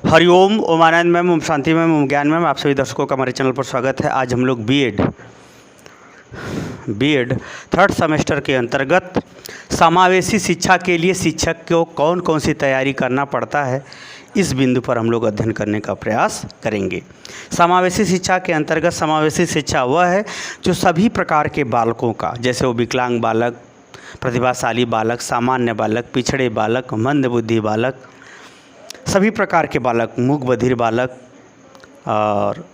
हरिओम, ओम आनंद ma'am, Om Shanti ma'am, ओम ज्ञान ma'am, आप सभी दर्शकों का हमारे चैनल पर स्वागत है। आज हम लोग बीएड थर्ड सेमेस्टर के अंतर्गत समावेशी शिक्षा के लिए शिक्षक को कौन कौन सी तैयारी करना पड़ता है, इस बिंदु पर हम लोग अध्ययन करने का प्रयास करेंगे। समावेशी शिक्षा के अंतर्गत समावेशी शिक्षा वह है जो सभी प्रकार के बालकों का, जैसे वो विकलांग बालक, प्रतिभाशाली बालक, सामान्य बालक, पिछड़े बालक, मंदबुद्धि बालक, सभी प्रकार के बालक, मूक बधिर बालक और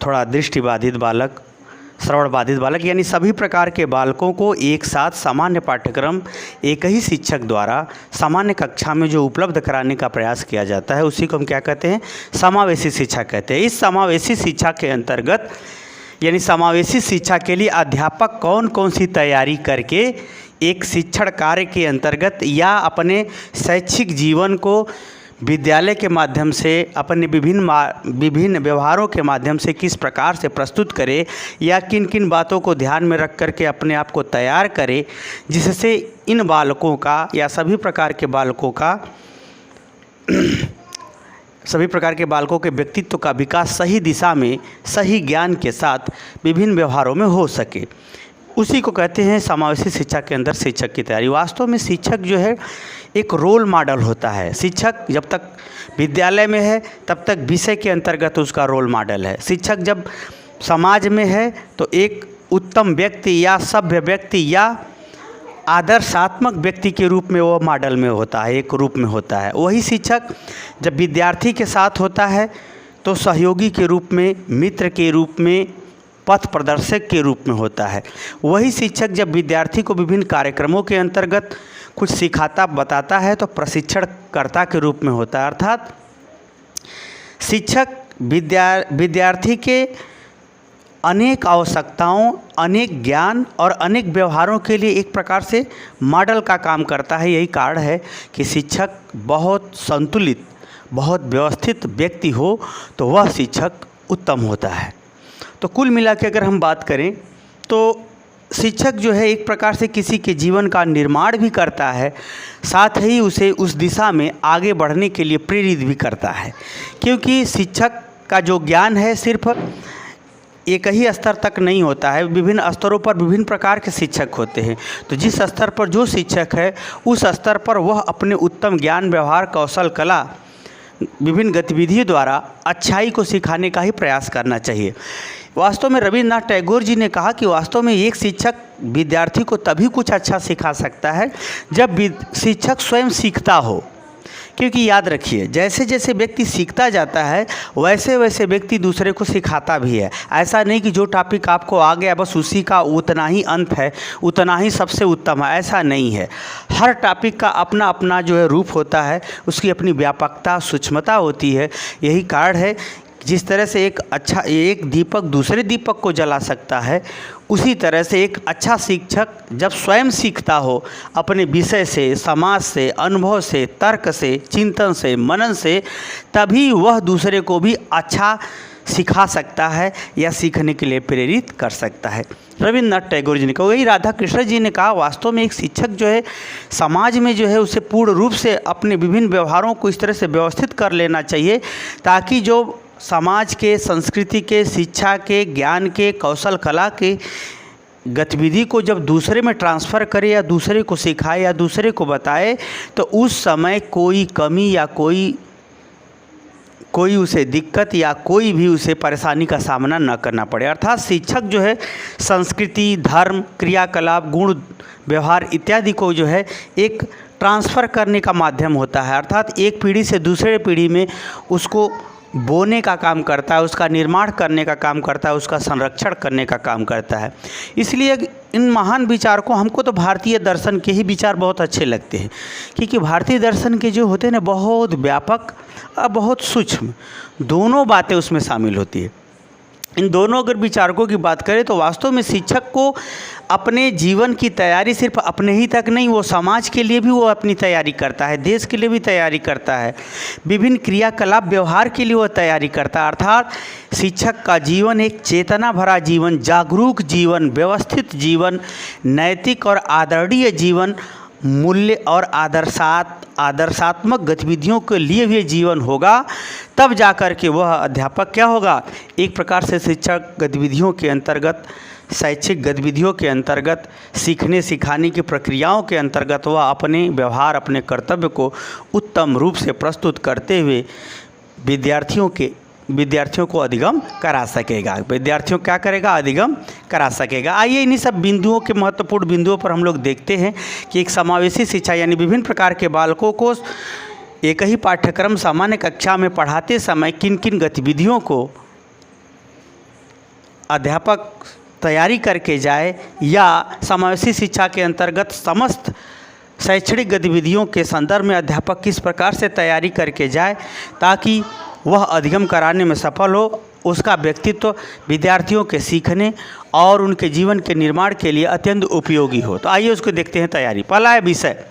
थोड़ा दृष्टिबाधित बालक, श्रवण बाधित बालक, यानी सभी प्रकार के बालकों को एक साथ सामान्य पाठ्यक्रम एक ही शिक्षक द्वारा सामान्य कक्षा में जो उपलब्ध कराने का प्रयास किया जाता है, उसी को हम क्या कहते हैं? समावेशी शिक्षा कहते हैं। इस समावेशी शिक्षा के अंतर्गत यानी समावेशी शिक्षा के लिए अध्यापक कौन कौन सी तैयारी करके एक शिक्षण कार्य के अंतर्गत या अपने शैक्षिक जीवन को विद्यालय के माध्यम से अपने विभिन्न व्यवहारों के माध्यम से किस प्रकार से प्रस्तुत करे या किन किन बातों को ध्यान में रख करके अपने आप को तैयार करे, जिससे इन बालकों का या सभी प्रकार के बालकों के व्यक्तित्व का विकास सही दिशा में सही ज्ञान के साथ विभिन्न व्यवहारों में हो सके, उसी को कहते हैं समावेशी शिक्षा के अंदर शिक्षक की तैयारी। वास्तव में शिक्षक जो है एक रोल मॉडल होता है। शिक्षक जब तक विद्यालय में है तब तक विषय के अंतर्गत उसका रोल मॉडल है। शिक्षक जब समाज में है तो एक उत्तम व्यक्ति या सभ्य व्यक्ति या आदर्शात्मक व्यक्ति के रूप में वो मॉडल में होता है, एक रूप में होता है। वही शिक्षक जब विद्यार्थी के साथ होता है तो सहयोगी के रूप में, मित्र के रूप में, पथ प्रदर्शक के रूप में होता है। वही शिक्षक जब विद्यार्थी को विभिन्न कार्यक्रमों के अंतर्गत कुछ सिखाता बताता है तो प्रशिक्षणकर्ता के रूप में होता है। अर्थात शिक्षक विद्यार्थी के अनेक आवश्यकताओं, अनेक ज्ञान और अनेक व्यवहारों के लिए एक प्रकार से मॉडल का काम करता है। यही कारण है कि शिक्षक बहुत संतुलित, बहुत व्यवस्थित व्यक्ति हो तो वह शिक्षक उत्तम होता है। तो कुल मिला के अगर हम बात करें तो शिक्षक जो है एक प्रकार से किसी के जीवन का निर्माण भी करता है, साथ ही उसे उस दिशा में आगे बढ़ने के लिए प्रेरित भी करता है। क्योंकि शिक्षक का जो ज्ञान है सिर्फ एक ही स्तर तक नहीं होता है, विभिन्न स्तरों पर विभिन्न प्रकार के शिक्षक होते हैं। तो जिस स्तर पर जो शिक्षक है उस स्तर पर वह अपने उत्तम ज्ञान, व्यवहार, कौशल, कला, विभिन्न गतिविधियों द्वारा अच्छाई को सिखाने का ही प्रयास करना चाहिए। वास्तव में रविन्द्रनाथ टैगोर जी ने कहा कि वास्तव में एक शिक्षक विद्यार्थी को तभी कुछ अच्छा सिखा सकता है जब शिक्षक स्वयं सीखता हो। क्योंकि याद रखिए, जैसे जैसे व्यक्ति सीखता जाता है वैसे वैसे व्यक्ति दूसरे को सिखाता भी है। ऐसा नहीं कि जो टॉपिक आपको आ गया बस उसी का उतना ही अंत है, उतना ही सबसे उत्तम है, ऐसा नहीं है। हर टॉपिक का अपना अपना जो है रूप होता है, उसकी अपनी व्यापकता, सूक्ष्मता होती है। यही कारण है जिस तरह से एक दीपक दूसरे दीपक को जला सकता है, उसी तरह से एक अच्छा शिक्षक जब स्वयं सीखता हो अपने विषय से, समाज से, अनुभव से, तर्क से, चिंतन से, मनन से, तभी वह दूसरे को भी अच्छा सिखा सकता है या सीखने के लिए प्रेरित कर सकता है। रविन्द्रनाथ टैगोर जी ने कहा, वही राधा कृष्ण जी ने कहा, वास्तव में एक शिक्षक जो है समाज में जो है उसे पूर्ण रूप से अपने विभिन्न व्यवहारों को इस तरह से व्यवस्थित कर लेना चाहिए ताकि जो समाज के, संस्कृति के, शिक्षा के, ज्ञान के, कौशल, कला के गतिविधि को जब दूसरे में ट्रांसफ़र करे या दूसरे को सिखाए या दूसरे को बताए तो उस समय कोई कमी या कोई उसे दिक्कत या कोई भी उसे परेशानी का सामना न करना पड़े। अर्थात शिक्षक जो है संस्कृति, धर्म, क्रियाकलाप, गुण, व्यवहार इत्यादि को जो है एक ट्रांसफ़र करने का माध्यम होता है। अर्थात एक पीढ़ी से दूसरे पीढ़ी में उसको बोने का काम करता है, उसका निर्माण करने का काम करता है, उसका संरक्षण करने का काम करता है। इसलिए इन महान विचारकों, हमको तो भारतीय दर्शन के ही विचार बहुत अच्छे लगते हैं, क्योंकि भारतीय दर्शन के जो होते हैं ना बहुत व्यापक और बहुत सूक्ष्म, दोनों बातें उसमें शामिल होती है। इन दोनों अगर विचारकों की बात करें तो वास्तव में शिक्षक को अपने जीवन की तैयारी सिर्फ अपने ही तक नहीं, वो समाज के लिए भी वो अपनी तैयारी करता है, देश के लिए भी तैयारी करता है, विभिन्न क्रियाकलाप, व्यवहार के लिए वो तैयारी करता है। अर्थात शिक्षक का जीवन एक चेतना भरा जीवन, जागरूक जीवन, व्यवस्थित जीवन, नैतिक और आदरणीय जीवन मूल्य और आदर्शात्मक गतिविधियों के लिए हुए जीवन होगा, तब जाकर के वह अध्यापक क्या होगा, एक प्रकार से शिक्षक गतिविधियों के अंतर्गत, शैक्षिक गतिविधियों के अंतर्गत, सीखने सिखाने की प्रक्रियाओं के अंतर्गत वह अपने व्यवहार, अपने कर्तव्य को उत्तम रूप से प्रस्तुत करते हुए विद्यार्थियों को अधिगम करा सकेगा। विद्यार्थियों क्या करेगा, अधिगम करा सकेगा। आइए इन्हीं सब बिंदुओं के महत्वपूर्ण बिंदुओं पर हम लोग देखते हैं कि एक समावेशी शिक्षा यानी विभिन्न प्रकार के बालकों को एक ही पाठ्यक्रम सामान्य कक्षा में पढ़ाते समय किन किन गतिविधियों को अध्यापक तैयारी करके जाए, या समावेशी शिक्षा के अंतर्गत समस्त शैक्षणिक गतिविधियों के संदर्भ में अध्यापक किस प्रकार से तैयारी करके जाए ताकि वह अधिगम कराने में सफल हो, उसका व्यक्तित्व विद्यार्थियों के सीखने और उनके जीवन के निर्माण के लिए अत्यंत उपयोगी हो। तो आइए उसको देखते हैं तैयारी। पहला है विषय।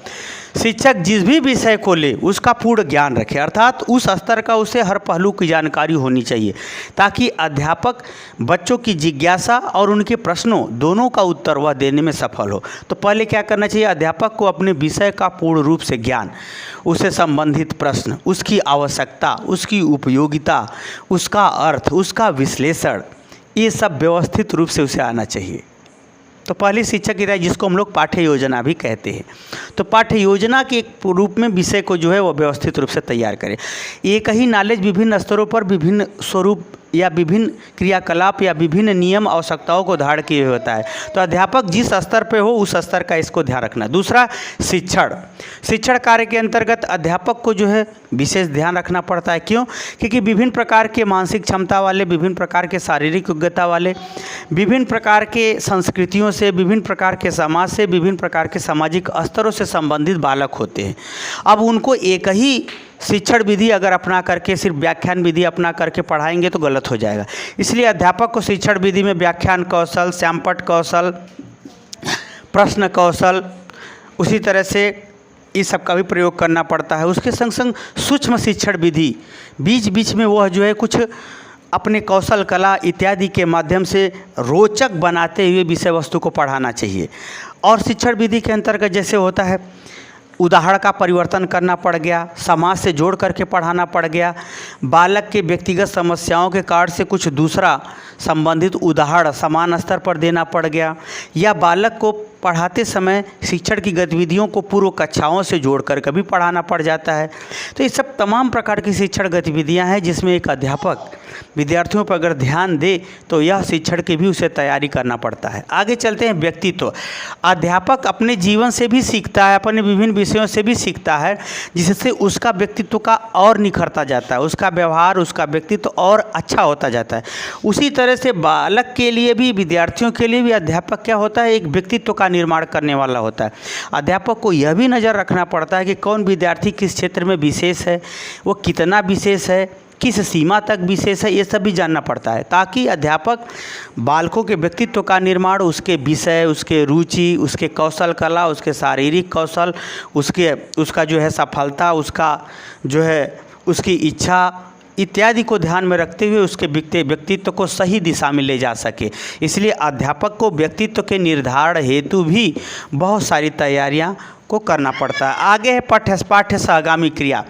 शिक्षक जिस भी विषय को ले उसका पूर्ण ज्ञान रखे, अर्थात उस स्तर का उसे हर पहलू की जानकारी होनी चाहिए ताकि अध्यापक बच्चों की जिज्ञासा और उनके प्रश्नों दोनों का उत्तर वह देने में सफल हो। तो पहले क्या करना चाहिए, अध्यापक को अपने विषय का पूर्ण रूप से ज्ञान, उससे संबंधित प्रश्न, उसकी आवश्यकता, उसकी उपयोगिता, उसका अर्थ, उसका विश्लेषण, ये सब व्यवस्थित रूप से उसे आना चाहिए। तो पहली शिक्षा की तैयारी जिसको हम लोग पाठ्य योजना भी कहते हैं। तो पाठ्य योजना के एक रूप में विषय को जो है वो व्यवस्थित रूप से तैयार करें। एक ही नॉलेज विभिन्न स्तरों पर विभिन्न स्वरूप या विभिन्न क्रियाकलाप या विभिन्न नियम आवश्यकताओं को धारण किए हुए होता है। तो अध्यापक जिस स्तर पे हो उस स्तर का इसको ध्यान रखना। दूसरा, शिक्षण कार्य के अंतर्गत अध्यापक को जो है विशेष ध्यान रखना पड़ता है। क्यों? क्योंकि विभिन्न प्रकार के मानसिक क्षमता वाले, विभिन्न प्रकार के शारीरिक योग्यता वाले, विभिन्न प्रकार के संस्कृतियों से, विभिन्न प्रकार के समाज से, विभिन्न प्रकार के सामाजिक स्तरों से संबंधित बालक होते हैं। अब उनको एक ही शिक्षण विधि अगर अपना करके सिर्फ व्याख्यान विधि अपना करके पढ़ाएंगे तो गलत हो जाएगा। इसलिए अध्यापक को शिक्षण विधि में व्याख्यान कौशल, श्यामपट्ट कौशल, प्रश्न कौशल, उसी तरह से इस सब का भी प्रयोग करना पड़ता है। उसके संग संग सूक्ष्म शिक्षण विधि, बीच बीच में वह जो है कुछ अपने कौशल, कला इत्यादि के माध्यम से रोचक बनाते हुए विषय वस्तु को पढ़ाना चाहिए। और शिक्षण विधि के अंतर्गत जैसे होता है उदाहरण का परिवर्तन करना पड़ गया, समाज से जोड़ करके पढ़ाना पड़ गया, बालक के व्यक्तिगत समस्याओं के कारण से कुछ दूसरा संबंधित उदाहरण समान स्तर पर देना पड़ गया, या बालक को पढ़ाते समय शिक्षण की गतिविधियों को पूर्व कक्षाओं से जोड़कर कभी पढ़ाना पड़ जाता है। तो ये सब तमाम प्रकार की शिक्षण गतिविधियां हैं जिसमें एक अध्यापक विद्यार्थियों पर अगर ध्यान दे तो यह शिक्षण की भी उसे तैयारी करना पड़ता है। आगे चलते हैं व्यक्तित्व। अध्यापक अपने जीवन से भी सीखता है, अपने विभिन्न विषयों से भी सीखता है, जिससे उसका व्यक्तित्व का और निखरता जाता है, उसका व्यवहार, उसका व्यक्तित्व और अच्छा होता जाता है। उसी तरह से बालक के लिए भी, विद्यार्थियों के लिए भी अध्यापक क्या होता है, एक व्यक्तित्व का निर्माण करने वाला होता है। अध्यापक को यह भी नज़र रखना पड़ता है कि कौन विद्यार्थी किस क्षेत्र में विशेष है, वो कितना विशेष है, किस सीमा तक विशेष है, ये सब भी जानना पड़ता है, ताकि अध्यापक बालकों के व्यक्तित्व का निर्माण, उसके विषय, उसके रुचि, उसके कौशल कला, उसके शारीरिक कौशल, उसका जो है सफलता, उसका जो है उसकी इच्छा इत्यादि को ध्यान में रखते हुए उसके व्यक्तित्व को सही दिशा में ले जा सके। इसलिए अध्यापक को व्यक्तित्व के निर्धारण हेतु भी बहुत सारी तैयारियां को करना पड़ता है। आगे है पाठ्य सहगामी क्रिया।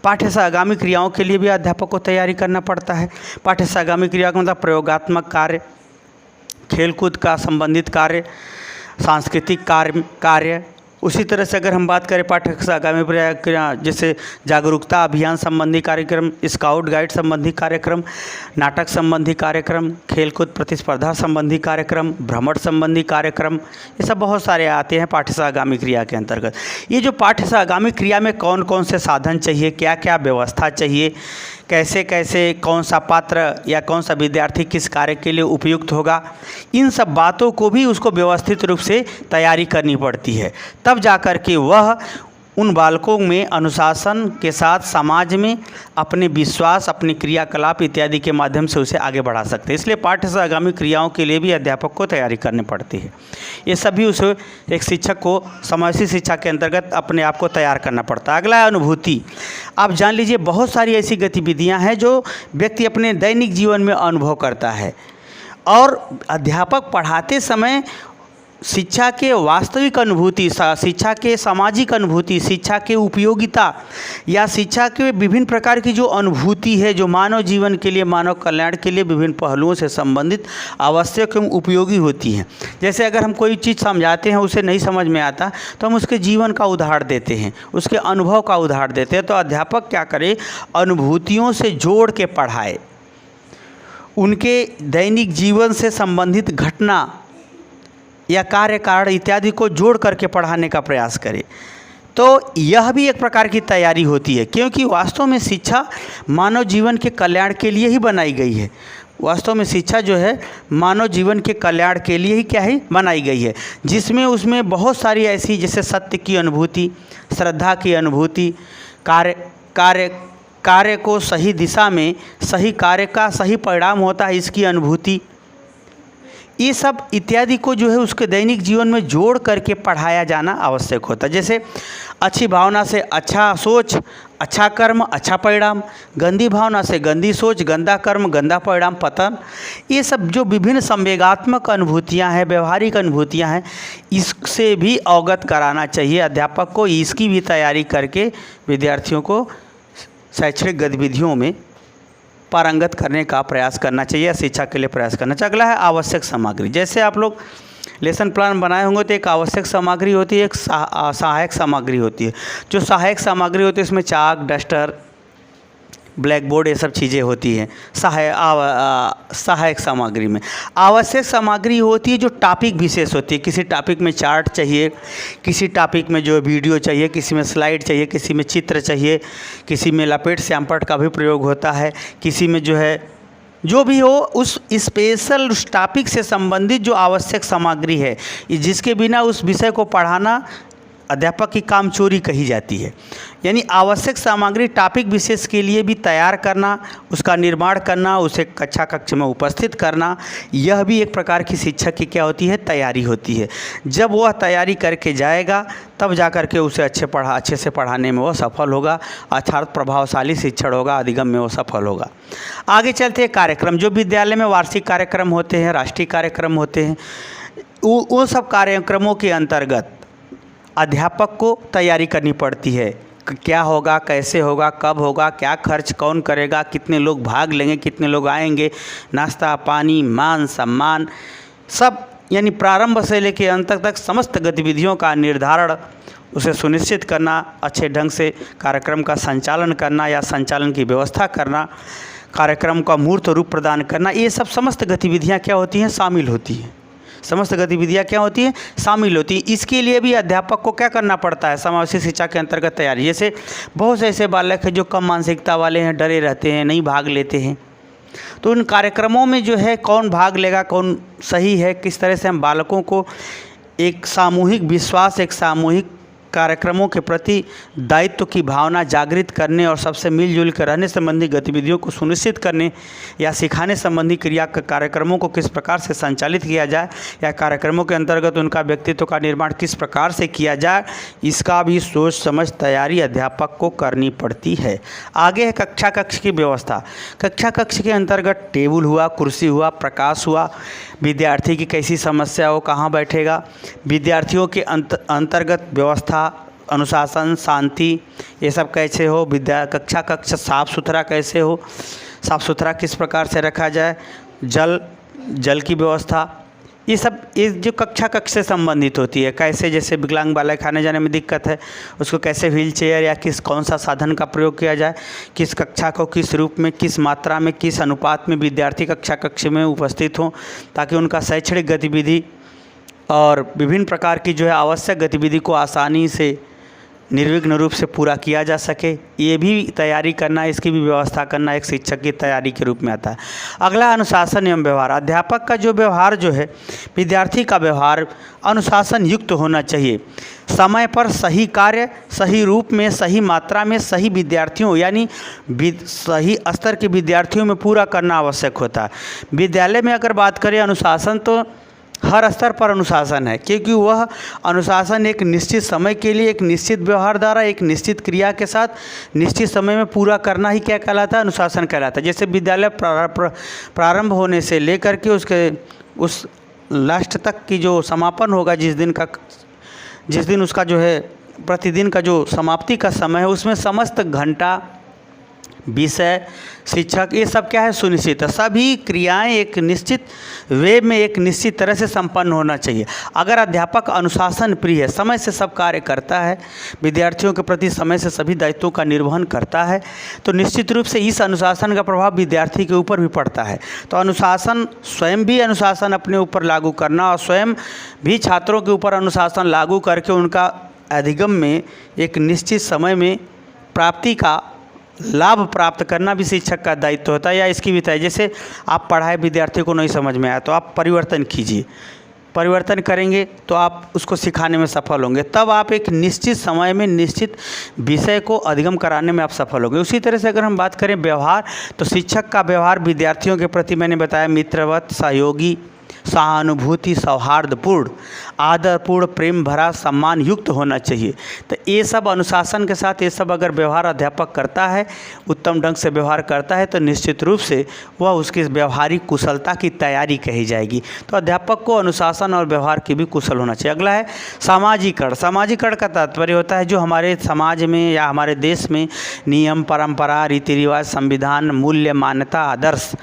पाठ्य सहगामी क्रियाओं के लिए भी अध्यापक को तैयारी करना पड़ता है। पाठ्य सहगामी क्रिया का मतलब प्रयोगात्मक कार्य, खेलकूद का संबंधित कार्य, सांस्कृतिक कार्य। उसी तरह से अगर हम बात करें पाठ्य सहगामी क्रिया, जैसे जागरूकता अभियान संबंधी कार्यक्रम, स्काउट गाइड संबंधी कार्यक्रम, नाटक संबंधी कार्यक्रम, खेलकूद प्रतिस्पर्धा संबंधी कार्यक्रम, भ्रमण संबंधी कार्यक्रम, ये सब बहुत सारे आते हैं पाठ्य सहगामी क्रिया के अंतर्गत। ये जो पाठ्य सहगामी क्रिया में कौन कौन से साधन चाहिए, क्या क्या व्यवस्था चाहिए, कैसे कैसे कौन सा पात्र या कौन सा विद्यार्थी किस कार्य के लिए उपयुक्त होगा, इन सब बातों को भी उसको व्यवस्थित रूप से तैयारी करनी पड़ती है। तब जाकर के वह उन बालकों में अनुशासन के साथ समाज में अपने विश्वास, अपने क्रियाकलाप इत्यादि के माध्यम से उसे आगे बढ़ा सकते हैं। इसलिए पाठ्य सहगामी क्रियाओं के लिए भी अध्यापक को तैयारी करनी पड़ती है। ये सभी उसे एक शिक्षक को समावेशी शिक्षा के अंतर्गत अपने आप को तैयार करना पड़ता है। अगला है अनुभूति। आप जान लीजिए बहुत सारी ऐसी गतिविधियाँ हैं जो व्यक्ति अपने दैनिक जीवन में अनुभव करता है, और अध्यापक पढ़ाते समय शिक्षा के वास्तविक अनुभूति, शिक्षा के सामाजिक अनुभूति, शिक्षा के उपयोगिता या शिक्षा के विभिन्न प्रकार की जो अनुभूति है, जो मानव जीवन के लिए, मानव कल्याण के लिए विभिन्न पहलुओं से संबंधित आवश्यक एवं उपयोगी होती हैं। जैसे अगर हम कोई चीज़ समझाते हैं, उसे नहीं समझ में आता तो हम उसके जीवन का उदाहरण देते हैं, उसके अनुभव का उदाहरण देते हैं। तो अध्यापक क्या करे, अनुभूतियों से जोड़ के पढ़ाए, उनके दैनिक जीवन से संबंधित घटना या कार्य कारण इत्यादि को जोड़ करके पढ़ाने का प्रयास करें। तो यह भी एक प्रकार की तैयारी होती है, क्योंकि वास्तव में शिक्षा मानव जीवन के कल्याण के लिए ही बनाई गई है। वास्तव में शिक्षा जो है मानव जीवन के कल्याण के लिए ही क्या है, बनाई गई है, जिसमें उसमें बहुत सारी ऐसी, जैसे सत्य की अनुभूति, श्रद्धा की अनुभूति, कार्य को सही दिशा में, सही कार्य का सही परिणाम होता है, इसकी अनुभूति, ये सब इत्यादि को जो है उसके दैनिक जीवन में जोड़ करके पढ़ाया जाना आवश्यक होता है। जैसे अच्छी भावना से अच्छा सोच, अच्छा कर्म, अच्छा परिणाम, गंदी भावना से गंदी सोच, गंदा कर्म, गंदा परिणाम, पतन। ये सब जो विभिन्न संवेगात्मक अनुभूतियां हैं, व्यवहारिक अनुभूतियां हैं, इससे भी अवगत कराना चाहिए अध्यापक को। इसकी भी तैयारी करके विद्यार्थियों को शैक्षणिक गतिविधियों में पारंगत करने का प्रयास करना चाहिए, शिक्षा के लिए प्रयास करना चाहिए। अगला है आवश्यक सामग्री। जैसे आप लोग लेसन प्लान बनाए होंगे तो एक आवश्यक सामग्री होती है, एक सहायक सामग्री होती है। जो सहायक सामग्री होती है इसमें चाक, डस्टर, ब्लैक बोर्ड, ये सब चीज़ें होती हैं सहायक सामग्री में। आवश्यक सामग्री होती है जो टॉपिक विशेष होती है। किसी टॉपिक में चार्ट चाहिए, किसी टॉपिक में जो वीडियो चाहिए, किसी में स्लाइड चाहिए, किसी में चित्र चाहिए, किसी में लपेट श्यामपट्ट का भी प्रयोग होता है, किसी में जो है जो भी हो उस स्पेशल उस टॉपिक से संबंधित जो आवश्यक सामग्री है, जिसके बिना उस विषय को पढ़ाना अध्यापक की कामचोरी कही जाती है। यानी आवश्यक सामग्री टॉपिक विशेष के लिए भी तैयार करना, उसका निर्माण करना, उसे कक्षा कक्ष में उपस्थित करना, यह भी एक प्रकार की शिक्षक की क्या होती है, तैयारी होती है। जब वह तैयारी करके जाएगा तब जा कर के उसे अच्छे से पढ़ाने में वो सफल होगा, अर्थात प्रभावशाली शिक्षण होगा, अधिगम में वो सफल होगा। आगे चलते हैं कार्यक्रम। जो विद्यालय में वार्षिक कार्यक्रम होते हैं, राष्ट्रीय कार्यक्रम होते हैं, वो सब कार्यक्रमों के अंतर्गत अध्यापक को तैयारी करनी पड़ती है। क्या होगा, कैसे होगा, कब होगा, क्या खर्च कौन करेगा, कितने लोग भाग लेंगे, कितने लोग आएंगे, नाश्ता पानी, मान सम्मान, सब यानी प्रारंभ से लेकर अंत तक समस्त गतिविधियों का निर्धारण, उसे सुनिश्चित करना, अच्छे ढंग से कार्यक्रम का संचालन करना या संचालन की व्यवस्था करना, कार्यक्रम का मूर्त रूप प्रदान करना, ये सब समस्त गतिविधियाँ क्या होती हैं, शामिल होती हैं। समस्त गतिविधियाँ क्या होती हैं, शामिल होती हैं। इसके लिए भी अध्यापक को क्या करना पड़ता है, समावेशी शिक्षा के अंतर्गत तैयारी। जैसे बहुत से ऐसे बालक हैं जो कम मानसिकता वाले हैं, डरे रहते हैं, नहीं भाग लेते हैं, तो उन कार्यक्रमों में जो है कौन भाग लेगा, कौन सही है, किस तरह से हम बालकों को एक सामूहिक विश्वास, एक सामूहिक कार्यक्रमों के प्रति दायित्व की भावना जागृत करने और सबसे मिलजुल कर रहने संबंधी गतिविधियों को सुनिश्चित करने या सिखाने संबंधी क्रिया कार्यक्रमों को किस प्रकार से संचालित किया जाए या कार्यक्रमों के अंतर्गत उनका व्यक्तित्व का निर्माण किस प्रकार से किया जाए, इसका भी सोच समझ तैयारी अध्यापक को करनी पड़ती है। आगे है कक्षा कक्ष की व्यवस्था। कक्षा कक्ष के अंतर्गत टेबल हुआ, कुर्सी हुआ, प्रकाश हुआ, विद्यार्थी की कैसी समस्या हो, कहाँ बैठेगा, विद्यार्थियों के अंतर्गत व्यवस्था, अनुशासन, शांति, ये सब कैसे हो, कक्षा कक्ष साफ़ सुथरा कैसे हो, साफ़ सुथरा किस प्रकार से रखा जाए, जल की व्यवस्था, ये सब ये जो कक्षा कक्ष से संबंधित होती है। कैसे, जैसे विकलांग बालक आने जाने में दिक्कत है, उसको कैसे व्हील चेयर या कौन सा साधन का प्रयोग किया जाए, किस कक्षा को किस रूप में, किस मात्रा में, किस अनुपात में विद्यार्थी कक्षा कक्ष में उपस्थित हों, ताकि उनका शैक्षणिक गतिविधि और विभिन्न प्रकार की जो है आवश्यक गतिविधि को आसानी से निर्विघ्न रूप से पूरा किया जा सके। ये भी तैयारी करना, इसकी भी व्यवस्था करना एक शिक्षक की तैयारी के रूप में आता है। अगला अनुशासन एवं व्यवहार। अध्यापक का जो व्यवहार जो है, विद्यार्थी का व्यवहार अनुशासन युक्त होना चाहिए। समय पर सही कार्य, सही रूप में, सही मात्रा में, सही विद्यार्थियों यानी सही स्तर के विद्यार्थियों में पूरा करना आवश्यक होता है। विद्यालय में अगर बात करें अनुशासन, तो हर स्तर पर अनुशासन है, क्योंकि वह अनुशासन एक निश्चित समय के लिए एक निश्चित व्यवहार द्वारा एक निश्चित क्रिया के साथ निश्चित समय में पूरा करना ही क्या कहलाता है, अनुशासन कहलाता है। जैसे विद्यालय प्रारंभ होने से लेकर के उसके उस लास्ट तक की जो समापन होगा, जिस दिन उसका जो है प्रतिदिन का जो समाप्ति का समय है, उसमें समस्त घंटा, विषय, शिक्षक, ये सब क्या है, सुनिश्चित है। सभी क्रियाएं एक निश्चित वे में एक निश्चित तरह से संपन्न होना चाहिए। अगर अध्यापक अनुशासन प्रिय है, समय से सब कार्य करता है, विद्यार्थियों के प्रति समय से सभी दायित्वों का निर्वहन करता है, तो निश्चित रूप से इस अनुशासन का प्रभाव विद्यार्थी के ऊपर भी पड़ता है। तो अनुशासन, स्वयं भी अनुशासन अपने ऊपर लागू करना और स्वयं भी छात्रों के ऊपर अनुशासन लागू करके उनका अधिगम में एक निश्चित समय में प्राप्ति का लाभ प्राप्त करना भी शिक्षक का दायित्व होता है। या इसकी भी तय, जैसे आप पढ़ाए, विद्यार्थी को नहीं समझ में आया तो आप परिवर्तन कीजिए, परिवर्तन करेंगे तो आप उसको सिखाने में सफल होंगे, तब आप एक निश्चित समय में निश्चित विषय को अधिगम कराने में आप सफल होंगे। उसी तरह से अगर हम बात करें व्यवहार, तो शिक्षक का व्यवहार विद्यार्थियों के प्रति मैंने बताया मित्रवत, सहयोगी, सहानुभूति, सौहार्दपूर्ण, आदरपूर्ण, प्रेम भरा, सम्मान युक्त होना चाहिए। तो ये सब अनुशासन के साथ ये सब अगर व्यवहार अध्यापक करता है, उत्तम ढंग से व्यवहार करता है, तो निश्चित रूप से वह उसकी व्यवहारिक कुशलता की तैयारी कही जाएगी। तो अध्यापक को अनुशासन और व्यवहार की भी कुशल होना चाहिए। अगला है सामाजिकरण। सामाजिकरण का तात्पर्य होता है जो हमारे समाज में या हमारे देश में नियम, परंपरा, रीति रिवाज, संविधान, मूल्य, मान्यता, आदर्श,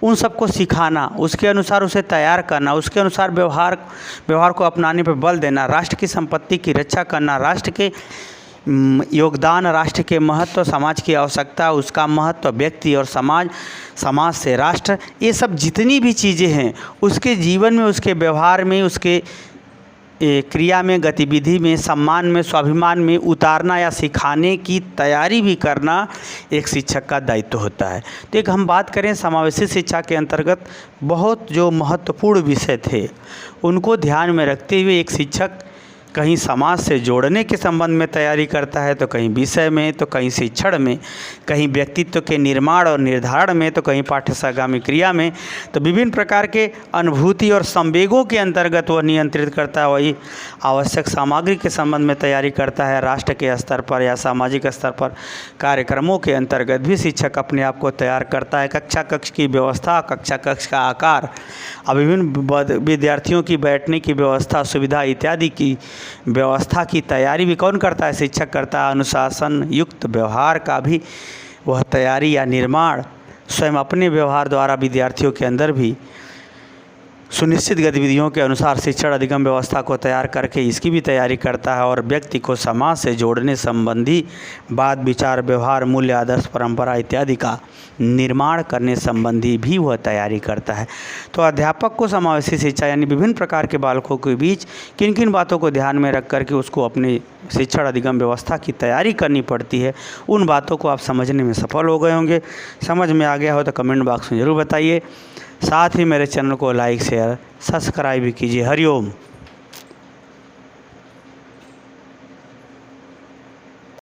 उन सबको सिखाना, उसके अनुसार उसे तैयार करना, उसके अनुसार व्यवहार को अपनाने पर बल देना, राष्ट्र की संपत्ति की रक्षा करना, राष्ट्र के योगदान, राष्ट्र के महत्व, समाज की आवश्यकता, उसका महत्व, व्यक्ति और समाज से राष्ट्र, ये सब जितनी भी चीज़ें हैं उसके जीवन में, उसके व्यवहार में, उसके क्रिया में, गतिविधि में, सम्मान में, स्वाभिमान में उतारना या सिखाने की तैयारी भी करना एक शिक्षक का दायित्व होता है। तो एक हम बात करें समावेशी शिक्षा के अंतर्गत बहुत जो महत्वपूर्ण विषय थे उनको ध्यान में रखते हुए एक शिक्षक कहीं समाज से जोड़ने के संबंध में तैयारी करता है, तो कहीं विषय में, तो कहीं शिक्षण में, कहीं व्यक्तित्व के निर्माण और निर्धारण में, तो कहीं पाठ्यसागामी क्रिया में। तो विभिन्न प्रकार के अनुभूति और संवेगों के अंतर्गत वह नियंत्रित करता है। वही आवश्यक सामग्री के संबंध में तैयारी करता है। राष्ट्र के स्तर पर या सामाजिक स्तर पर कार्यक्रमों के अंतर्गत भी शिक्षक अपने आप को तैयार करता है। कक्षा कक्ष की व्यवस्था, कक्षा कक्ष का आकार, विभिन्न विद्यार्थियों की बैठने की व्यवस्था, सुविधा इत्यादि की व्यवस्था की तैयारी भी कौन करता है? शिक्षक करता है। अनुशासन युक्त व्यवहार का भी वह तैयारी या निर्माण स्वयं अपने व्यवहार द्वारा विद्यार्थियों के अंदर भी सुनिश्चित गतिविधियों के अनुसार शिक्षण अधिगम व्यवस्था को तैयार करके इसकी भी तैयारी करता है। और व्यक्ति को समाज से जोड़ने संबंधी बात, विचार, व्यवहार, मूल्य, आदर्श, परंपरा इत्यादि का निर्माण करने संबंधी भी वह तैयारी करता है। तो अध्यापक को समावेशी शिक्षा यानी विभिन्न प्रकार के बालकों के बीच किन किन बातों को ध्यान में रख करके उसको अपने शिक्षण अधिगम व्यवस्था की तैयारी करनी पड़ती है, उन बातों को आप समझने में सफल हो गए होंगे। समझ में आ गया हो तो कमेंट बॉक्स में ज़रूर बताइए। साथ ही मेरे चैनल को लाइक, शेयर, सब्सक्राइब भी कीजिए। हरिओम।